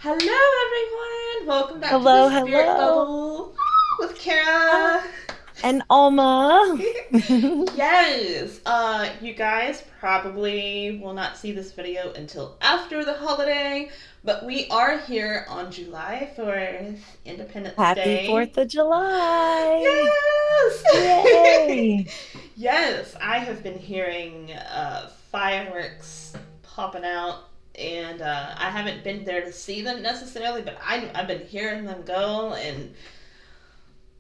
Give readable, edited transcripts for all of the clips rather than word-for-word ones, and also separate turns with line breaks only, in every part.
Hello, everyone. Welcome back to the
Hello,
Spirit
hello.
Bubble with
Hi.
Kara.
And Alma.
Yes, you guys probably will not see this video until after the holiday, but we are here on July 4th, Independence
Happy
Day.
4th of July.
Yes!
Yay.
Yes, I have been hearing fireworks popping out, and I haven't been there to see them necessarily, but I've been hearing them go, and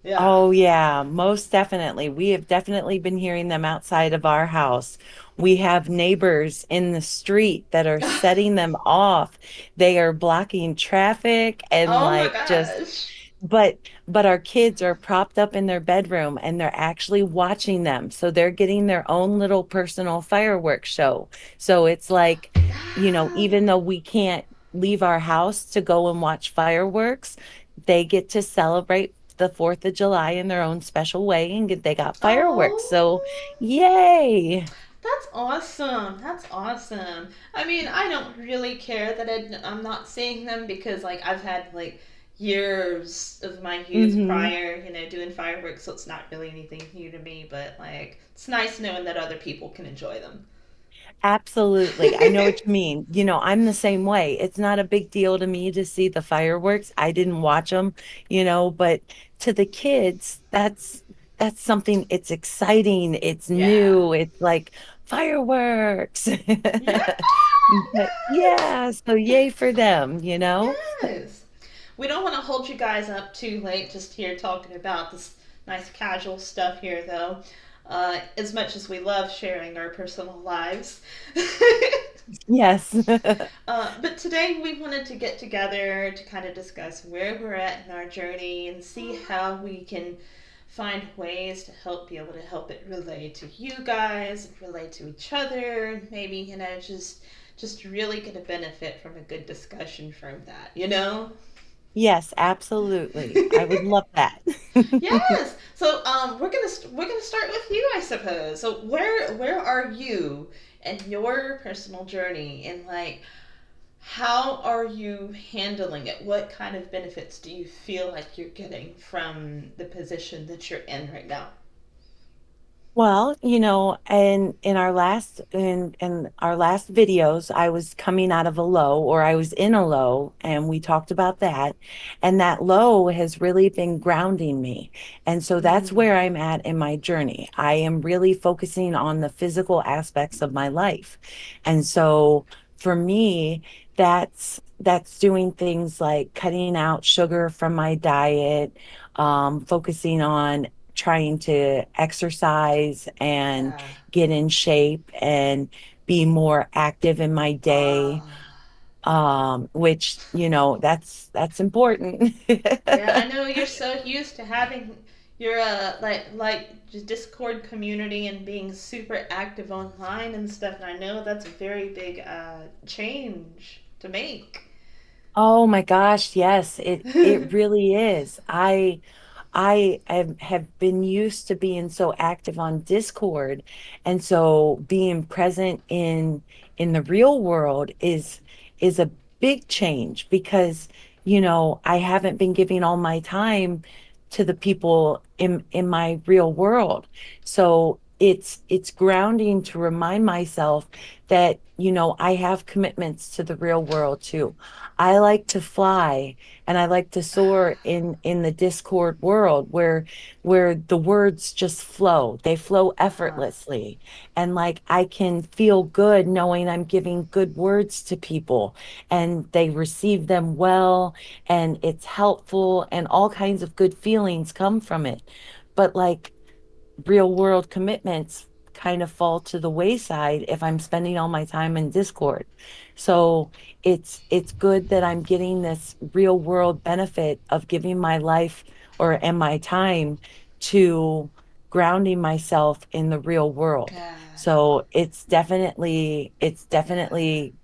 yeah.
Oh, yeah, most definitely. We have definitely been hearing them outside of our house. We have neighbors in the street that are setting them off. They are blocking traffic and
Oh my
like just
gosh.
but our kids are propped up in their bedroom and they're actually watching them. So they're getting their own little personal fireworks show. So it's like,
Yeah.
even though we can't leave our house to go and watch fireworks, they get to celebrate the 4th of July in their own special way and they got fireworks. So,
Oh,
yay.
that's awesome. That's awesome. I mean, I don't really care that I'm not seeing them because, like, I've had, like, years of my youth
Hmm.
prior, doing fireworks, so it's not really anything new to me, but, like, it's nice knowing that other people can enjoy them.
Absolutely. I know what you mean. I'm the same way. It's not a big deal to me to see the fireworks. I didn't watch them, but to the kids, that's something it's exciting, it's
Yeah.
new, it's like fireworks.
Yeah.
But yeah, so yay for them, you know?
Yes. We don't want to hold you guys up too late just here talking about this nice casual stuff here, though. As much as we love sharing our personal lives.
Yes.
But today we wanted to get together to kind of discuss where we're at in our journey and see how we can find ways to help be able to help it relate to you guys and relate to each other and maybe just really get a benefit from a good discussion from that.
Yes, absolutely. I would love that.
Yes. So we're gonna start with you, I suppose. So where are you in your personal journey, and like how are you handling it? What kind of benefits do you feel like you're getting from the position that you're in right now?
Well, and in our last videos, I was coming out of a low or I was in a low and we talked about that. And that low has really been grounding me. And so that's
Mm.
where I'm at in my journey. I am really focusing on the physical aspects of my life. And so for me, that's doing things like cutting out sugar from my diet, focusing on trying to exercise and
Yeah.
get in shape and be more active in my day,
Ah.
which that's important.
Yeah, I know you're so used to having your like just Discord community and being super active online and stuff, and I know that's a very big change to make.
Oh my gosh, yes, it really is. I have been used to being so active on Discord, and so being present in the real world is a big change because I haven't been giving all my time to the people in my real world. So it's grounding to remind myself that I have commitments to the real world too. I like to fly and I like to soar in the Discord world where the words just flow. They flow
Uh-huh.
effortlessly. And like I can feel good knowing I'm giving good words to people and they receive them well and it's helpful and all kinds of good feelings come from it. But like real world commitments kind of fall to the wayside if I'm spending all my time in Discord. So it's good that I'm getting this real world benefit of giving my life or and my time to grounding myself in the real world.
Yeah.
So it's definitely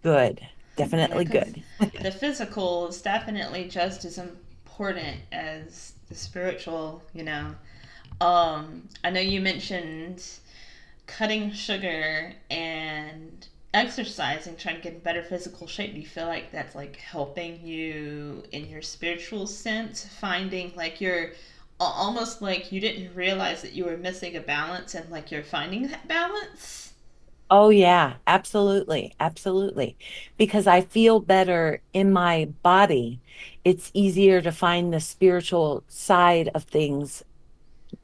good.
Yeah,
Definitely
because
good.
the physical is definitely just as important as the spiritual. I know you mentioned cutting sugar and exercising, trying to get in better physical shape, do you feel like that's like helping you in your spiritual sense, finding like you're almost like you didn't realize that you were missing a balance and like you're finding that balance?
Oh yeah, absolutely. Absolutely. Because I feel better in my body. It's easier to find the spiritual side of things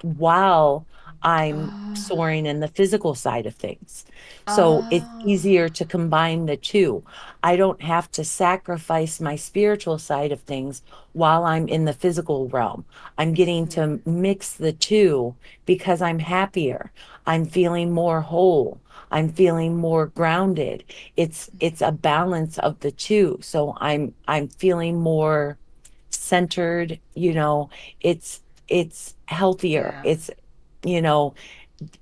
while I'm
Oh,
soaring in the physical side of things. So it's
oh,
easier to combine the two. I don't have to sacrifice my spiritual side of things while I'm in the physical realm. I'm getting
hmm,
to mix the two because I'm happier. I'm feeling more whole. I'm feeling more grounded. It's a balance of the two. So I'm feeling more centered, it's healthier.
yeah,
You know,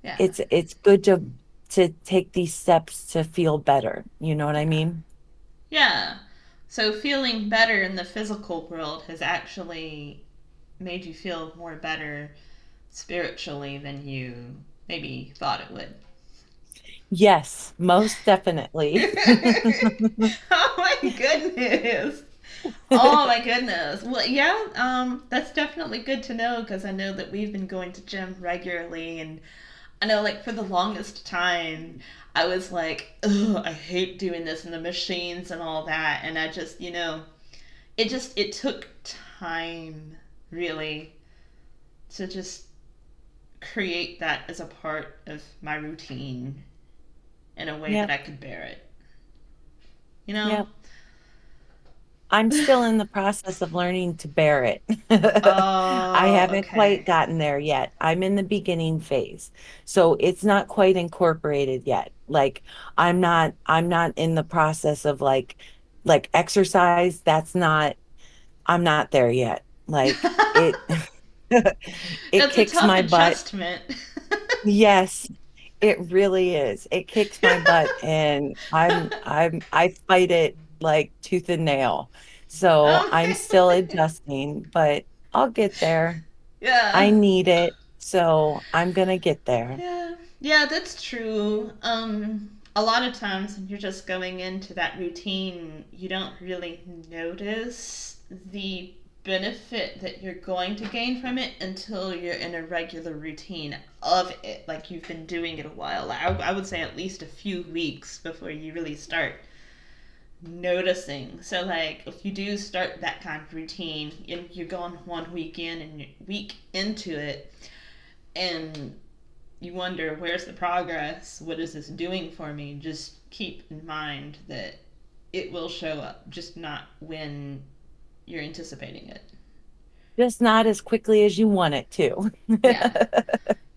yeah,
it's good to take these steps to feel better. You know what I
yeah,
mean?
yeah. So feeling better in the physical world has actually made you feel more better spiritually than you maybe thought it would.
Yes, most definitely.
Oh my goodness. Oh my goodness. Well, yeah, that's definitely good to know because I know that we've been going to gym regularly, and I know like for the longest time I was like, ugh, I hate doing this and the machines and all that, and I just, it took time really to just create that as a part of my routine in a way that
Yep,
I could bear it. You know?
yep. I'm still in the process of learning to bear it. I
Oh,
haven't quite
okay.
gotten there yet. I'm in the beginning phase. So it's not quite incorporated yet. Like I'm not in the process of like exercise. I'm not there yet. Like it it
That's a
kicks
tough
my butt.
adjustment.
Yes, it really is. It kicks my butt and I fight it like tooth and nail. So
Oh
I'm
my.
still adjusting, but I'll get there. I
Yeah.
need it. So I'm gonna get there.
Yeah. Yeah, that's true. A lot of times when you're just going into that routine, you don't really notice the benefit that you're going to gain from it until you're in a regular routine of it. Like you've been doing it a while. I would say at least a few weeks before you really start noticing. So like if you do start that kind of routine and you're going one week in and week into it and you wonder where's the progress, what is this doing for me, just keep in mind that it will show up, just not when you're anticipating it.
Just not as quickly as you want it to.
Yeah.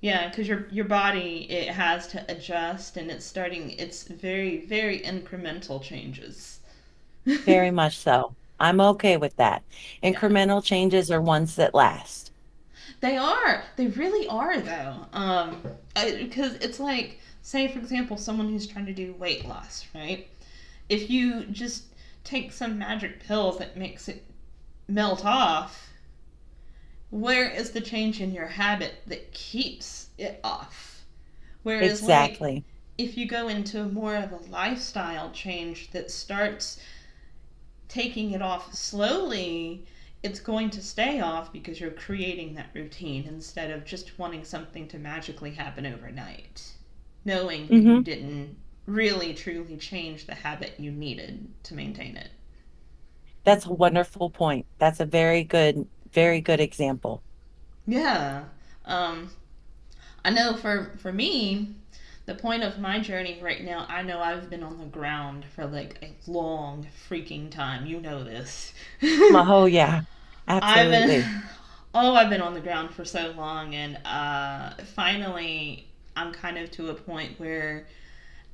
Yeah, because your body, it has to adjust and it's very very incremental changes.
Very much so. I'm okay with that.
Yeah.
Incremental changes are ones that last.
They are. They really are, though. Because it's like, say, for example, someone who's trying to do weight loss, right? If you just take some magic pill that makes it melt off, where is the change in your habit that keeps it off? Whereas, like,
Exactly.
if you go into more of a lifestyle change that starts taking it off slowly, it's going to stay off because you're creating that routine instead of just wanting something to magically happen overnight, knowing that you
Hmm.
didn't really truly change the habit you needed to maintain it.
That's a wonderful point. That's a very good example.
Yeah. Um, I know for me, the point of my journey right now, I know I've been on the ground for like a long freaking time. You know this.
Oh yeah,
I've
absolutely.
been I've been on the ground for so long, and finally, I'm kind of to a point where,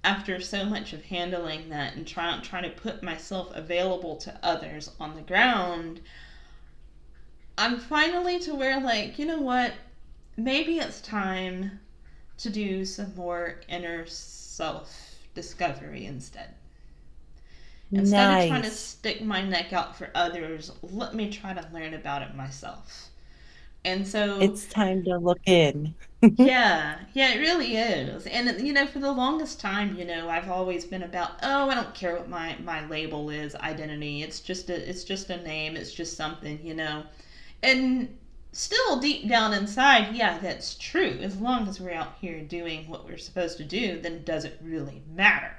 after so much of handling that and trying to put myself available to others on the ground, I'm finally to where like, you know what? Maybe it's time to do some more inner self discovery instead. Instead of trying to
Nice.
stick my neck out for others, let me try to learn about it myself. And so,
It's time to look in.
yeah, yeah, it really is. And for the longest time, I've always been about, oh, I don't care what my label is, identity. It's just a name. It's just something, And still deep down inside, yeah, that's true. As long as we're out here doing what we're supposed to do, then it doesn't really matter.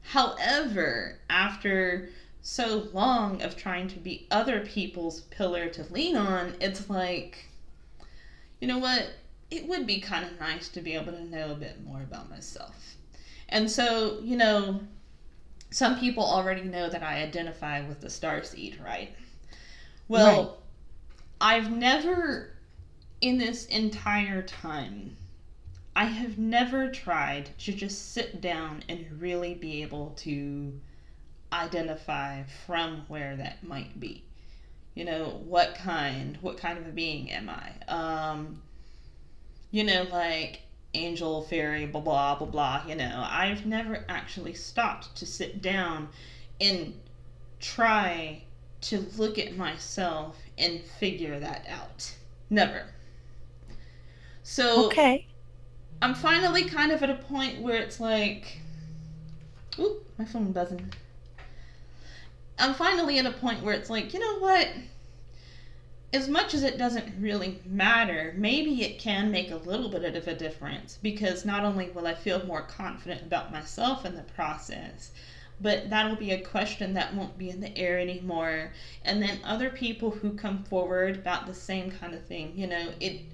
However, after so long of trying to be other people's pillar to lean on, it's like, you know what? It would be kind of nice to be able to know a bit more about myself. And so, some people already know that I identify with the star seed, right?
Right.
Well, I've never, in this entire time, I have never tried to just sit down and really be able to identify from where that might be. What kind of a being am I? Like angel, fairy, blah, blah, blah, blah. I've never actually stopped to sit down and try to look at myself and figure that out. Never. So
Okay.
I'm finally kind of at a point where it's like, oop, my phone buzzing. I'm finally at a point where it's like, you know what? As much as it doesn't really matter, maybe it can make a little bit of a difference because not only will I feel more confident about myself in the process, but that'll be a question that won't be in the air anymore. And then other people who come forward about the same kind of thing,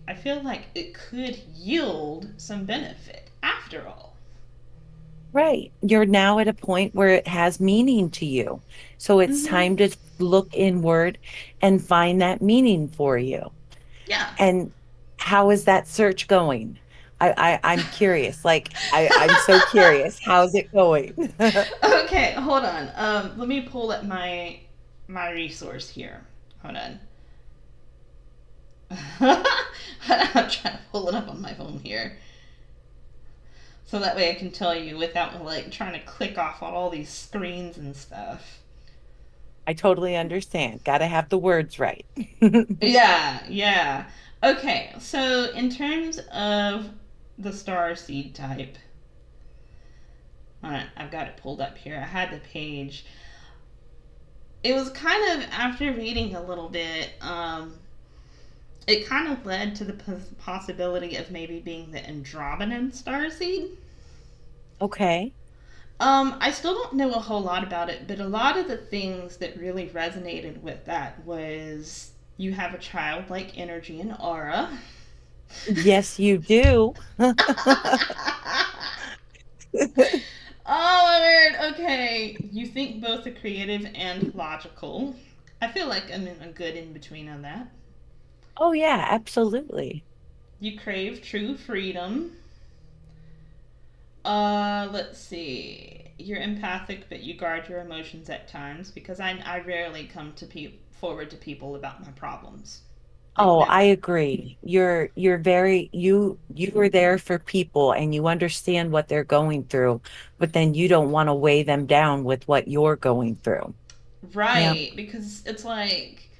I feel like it could yield some benefit after all.
Right. You're now at a point where it has meaning to you. So it's
Mm-hmm.
time to look inward and find that meaning for you.
Yeah.
And how is that search going? I'm curious. I'm so curious. How's it going?
Okay, hold on. Let me pull up my resource here. Hold on. I'm trying to pull it up on my phone here, so that way I can tell you without like trying to click off on all these screens and stuff.
I totally understand. Got to have the words right.
Yeah, yeah. Okay, so in terms of the star seed type, alright, I've got it pulled up here. I had the page. It was kind of after reading a little bit. It kind of led to the possibility of maybe being the Andromedan starseed.
Okay.
I still don't know a whole lot about it, but a lot of the things that really resonated with that was you have a childlike energy and aura.
Yes, you do.
Oh my word, okay. You think both the creative and logical. I feel like I'm in a good in between on that.
Oh, yeah, absolutely.
You crave true freedom. Let's see. You're empathic, but you guard your emotions at times because I rarely come to forward to people about my problems. Like
Oh, I
never.
agree. You were there for people and you understand what they're going through, but then you don't want to weigh them down with what you're going through. Yep.
Right, because it's like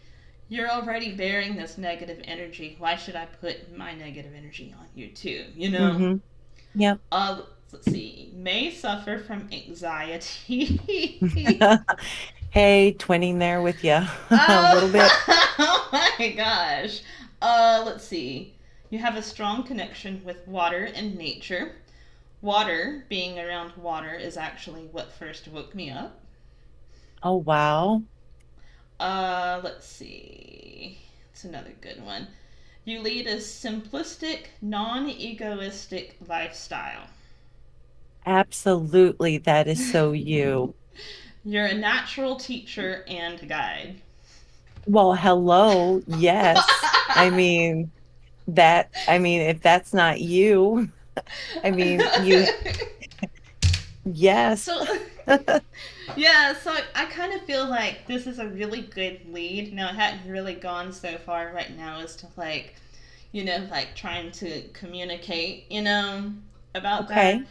you're already bearing this negative energy. Why should I put my negative energy on you too?
Mm-hmm. Yep.
Let's see. May suffer from anxiety.
Hey, twinning there with you a little bit.
Oh, oh my gosh. Let's see. You have a strong connection with water and nature. Water, being around water, is actually what first woke me up.
Oh, wow.
Let's see. It's another good one. You lead a simplistic, non egoistic lifestyle.
Absolutely. That is so you.
You're a natural teacher and guide.
Well, hello. Yes. I mean, if that's not you, I mean, yes.
So, yeah, so I kind of feel like this is a really good lead. Now, it hadn't really gone so far right now as to like, like trying to communicate, about that.
Okay.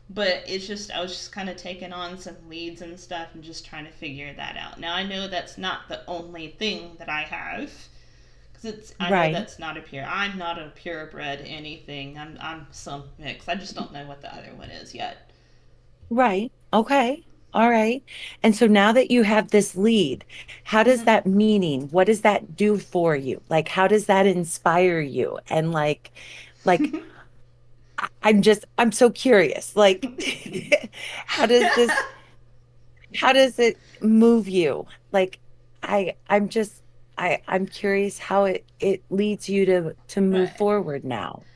But it's just, I was just kind of taking on some leads and stuff and just trying to figure that out. Now, I know that's not the only thing that I have Because it's, I know
Right.
that's not a pure. I'm not a purebred anything. I'm some mix. I just don't know what the other one is yet.
Right. Okay. All right. And so now that you have this lead, how does
Mm-hmm.
that meaning, what does that do for you? Like, how does that inspire you? And like, I'm so curious. Like, how does this, how does it move you? Like, I'm just, I'm curious how it leads you to move
Right.
forward now.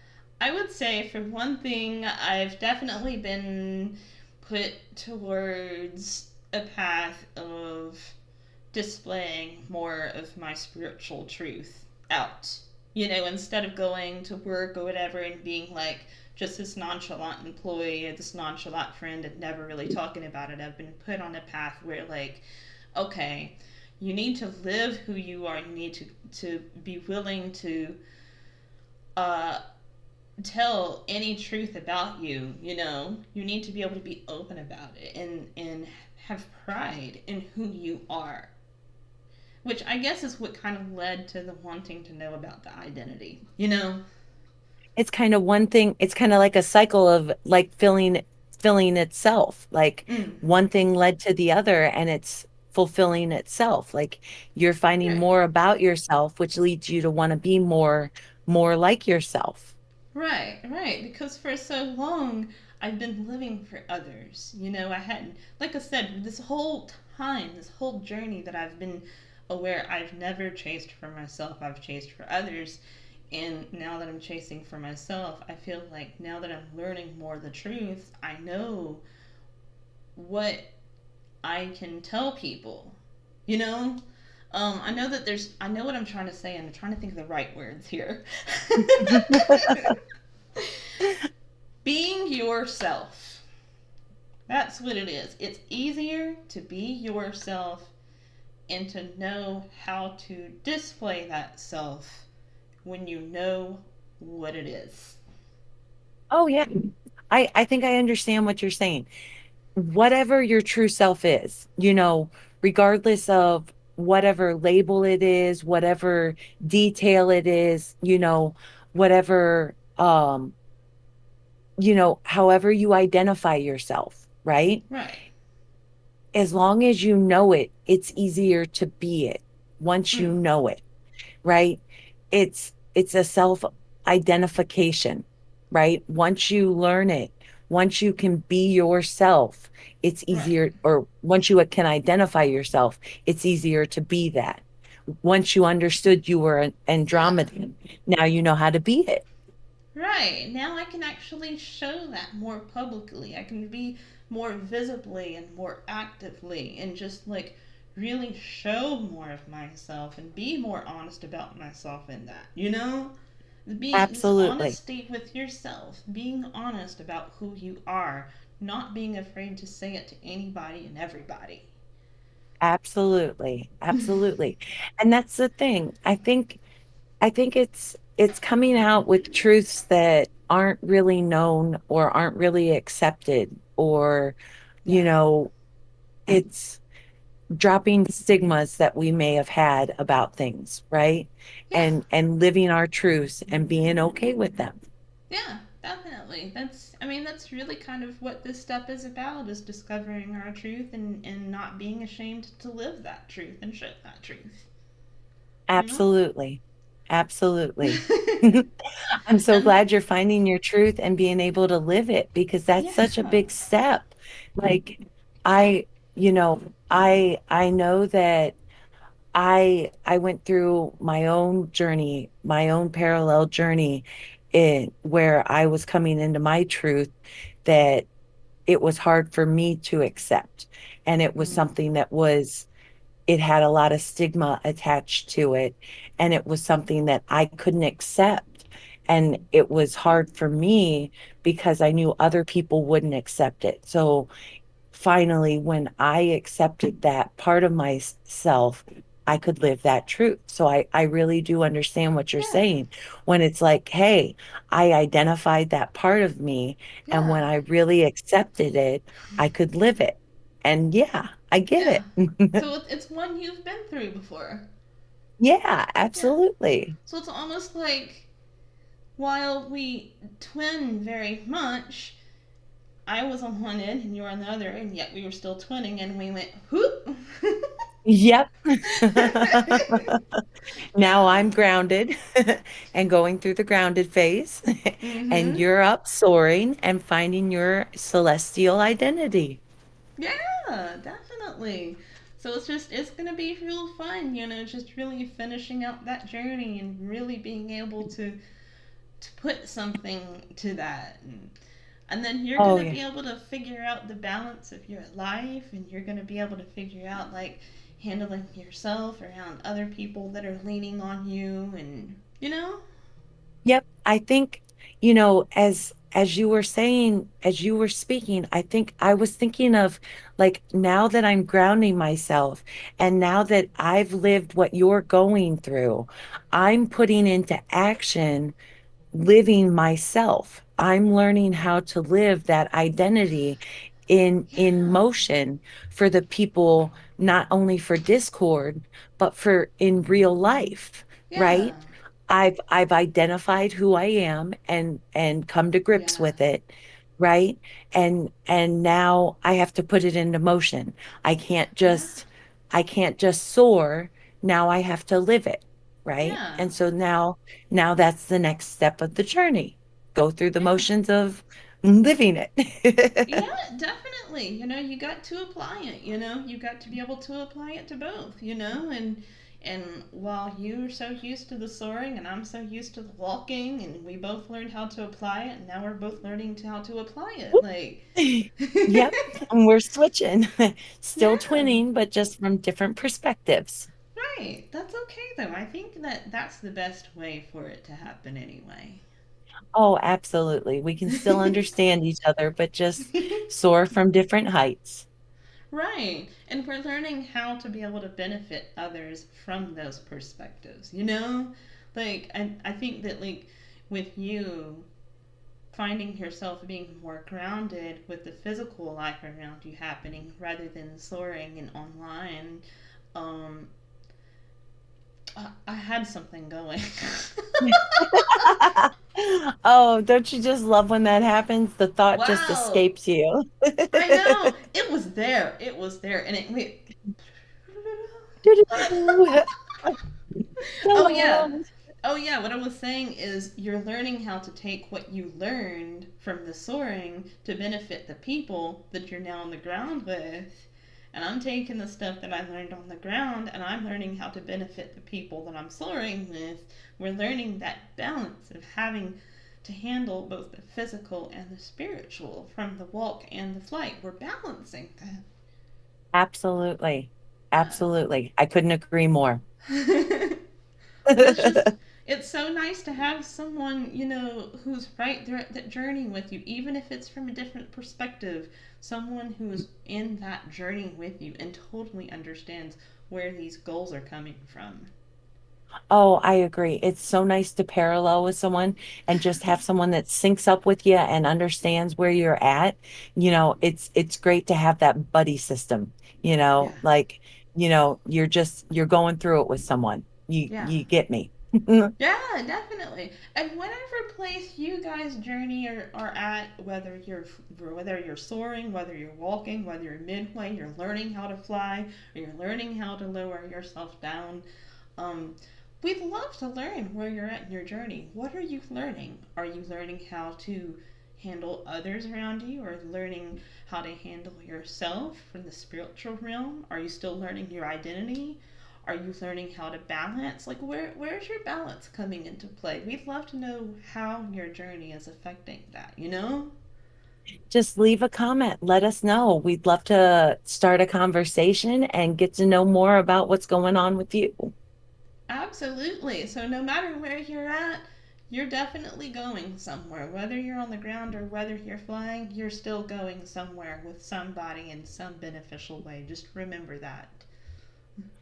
I would say, for one thing, I've definitely been put towards a path of displaying more of my spiritual truth out. You know, instead of going to work or whatever and being like just this nonchalant employee or this nonchalant friend and never really talking about it, I've been put on a path where, like, okay, you need to live who you are. You need to be willing to uh, tell any truth about you. You know, you need to be able to be open about it and have pride in who you are, which I guess is what kind of led to the wanting to know about the identity. You know?
It's kind of one thing, it's kind of like a cycle of like filling itself. Like
Mm.
one thing led to the other and it's fulfilling itself. Like you're finding
Right.
more about yourself, which leads you to want to be more like yourself.
Right, right. Because for so long, I've been living for others. You know, I hadn't, like I said, this whole time, this whole journey that I've been aware, I've never chased for myself, I've chased for others. And now that I'm chasing for myself, I feel like now that I'm learning more of the truth, I know what I can tell people. You know? I know that there's, I know what I'm trying to say, and I'm trying to think of the right words here. Being yourself. That's what it is. It's easier to be yourself and to know how to display that self when you know what it is.
Oh yeah. I think I understand what you're saying. Whatever your true self is, regardless of whatever label it is, whatever detail it is, whatever however you identify yourself, right?
Right.
As long as you know it, it's easier to be it once you
Mm.
know it, right? It's a self identification, right? Once you learn it, once you can be yourself, it's
Right.
easier, or once you can identify yourself, it's easier to be that. Once you understood you were an
Yeah.
Andromedan, now you know how to be it.
Right. Now I can actually show that more publicly. I can be more visibly and more actively and just like really show more of myself and be more honest about myself in that. You know? Being this
Absolutely.
honesty with yourself, being honest about who you are, not being afraid to say it to anybody and everybody.
Absolutely. Absolutely. And that's the thing. I think it's coming out with truths that aren't really known or aren't really accepted, or you
Yeah.
know it's dropping stigmas that we may have had about things, right?
Yeah.
And living our truths and being okay with them.
Yeah, definitely. I mean, that's really kind of what this step is about, is discovering our truth and not being ashamed to live that truth and show that truth. You know?
Absolutely. Absolutely. I'm so
And
glad you're finding your truth and being able to live it, because that's
yeah.
such a big step. Like I, I know that I went through my own journey, my own parallel journey, in where I was coming into my truth, that it was hard for me to accept. And it was
Mm,
something that was, it had a lot of stigma attached to it. And it was something that I couldn't accept. And it was hard for me because I knew other people wouldn't accept it. So finally, when I accepted that part of myself, I could live that truth. So I really do understand what you're
yeah.
saying when it's like, hey, I identified that part of me. And
Yeah.
when I really accepted it, I could live it. And yeah, I
Yeah.
get it.
So it's one you've been through before.
Yeah,
Yeah.
absolutely.
So it's almost like while we twin very much, I was on one end and you were on the other, and yet we were still twinning, and we went whoop.
Yep. Now
Yeah.
I'm grounded and going through the grounded phase, and
Mhm.
you're up soaring and finding your celestial identity.
Yeah, definitely. So it's gonna be real fun, just really finishing out that journey and really being able to put something to that. And then you're
Oh,
gonna
yeah.
be able to figure out the balance of your life, and you're gonna be able to figure out like handling yourself around other people that are leaning on you, and
Yep. I think, as you were saying, as you were speaking, I think I was thinking of like now that I'm grounding myself and now that I've lived what you're going through, I'm putting into action living myself. I'm learning how to live that identity in
yeah,
motion for the people, not only for Discord, but for in real life,
yeah,
right? I've identified who I am and come to grips
yeah,
with it, right? And now I have to put it into motion. I can't
yeah,
just I can't just soar. Now I have to live it, right?
yeah,
And so now that's the next step of the journey. Go through the
yeah.
motions of living
Yeah,
it.
definitely. You got to apply it, you got to be able to apply it to both, and while you're so used to the soaring and I'm so used to the walking, and we both learned how to apply it, and now we're both learning how to apply it. Like
Yep, and we're switching. Still
yeah.
twinning, but just from different perspectives.
Right. That's okay though. I think that that's the best way for it to happen anyway.
Oh, absolutely. We can still understand each other, but just soar from different heights.
Right. And we're learning how to be able to benefit others from those perspectives, Like, I think that, like, with you finding yourself being more grounded with the physical life around you happening rather than soaring and online, um, I had something going.
Oh, don't you just love when that happens? The thought just
Wow.
escapes you.
I know. It was there. It was there. And it went. Oh yeah.
Hello.
Oh yeah, what I was saying is you're learning how to take what you learned from the soaring to benefit the people that you're now on the ground with. And I'm taking the stuff that I learned on the ground and I'm learning how to benefit the people that I'm soaring with. We're learning that balance of having to handle both the physical and the spiritual from the walk and the flight. We're balancing
Absolutely.
that.
Absolutely. I couldn't agree more.
Yeah. But it's so nice to have someone, who's right there at that journey with you, even if it's from a different perspective. Someone who's in that journey with you and totally understands where these goals are coming from.
Oh, I agree. It's so nice to parallel with someone and just have someone that syncs up with you and understands where you're at. It's great to have that buddy system,
Yeah.
like, you're going through it with someone. You
Yeah.
you get me.
Yeah, definitely. And whatever place you guys journey are at, whether you're soaring, whether you're walking, whether you're midway, you're learning how to fly, or you're learning how to lower yourself down. Um, we'd love to learn where you're at in your journey. What are you learning? Are you learning how to handle others around you, or learning how to handle yourself from the spiritual realm? Are you still learning your identity? Are you learning how to balance? Like, where's your balance coming into play? We'd love to know how your journey is affecting that.
Just leave a comment. Let us know. We'd love to start a conversation and get to know more about what's going on with you.
Absolutely. So, no matter where you're at, you're definitely going somewhere. Whether you're on the ground or whether you're flying, you're still going somewhere with somebody in some beneficial way. Just remember that.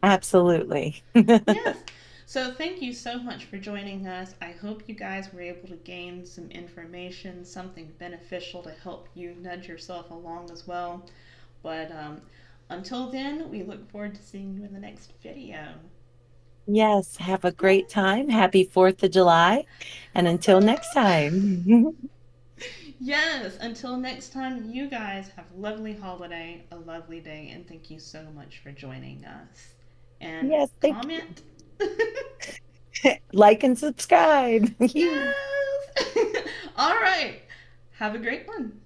Absolutely.
Yes. So, thank you so much for joining us. I hope you guys were able to gain some information, something beneficial to help you nudge yourself along as well. But until then, we look forward to seeing you in the next video.
Yes, have a great time. Happy 4th of July. And until next time.
Yes, until next time, you guys have a lovely holiday, a lovely day, and thank you so much for joining us. And
Yes, thank
comment.
you. Like and subscribe.
Yes! All right. Have a great one.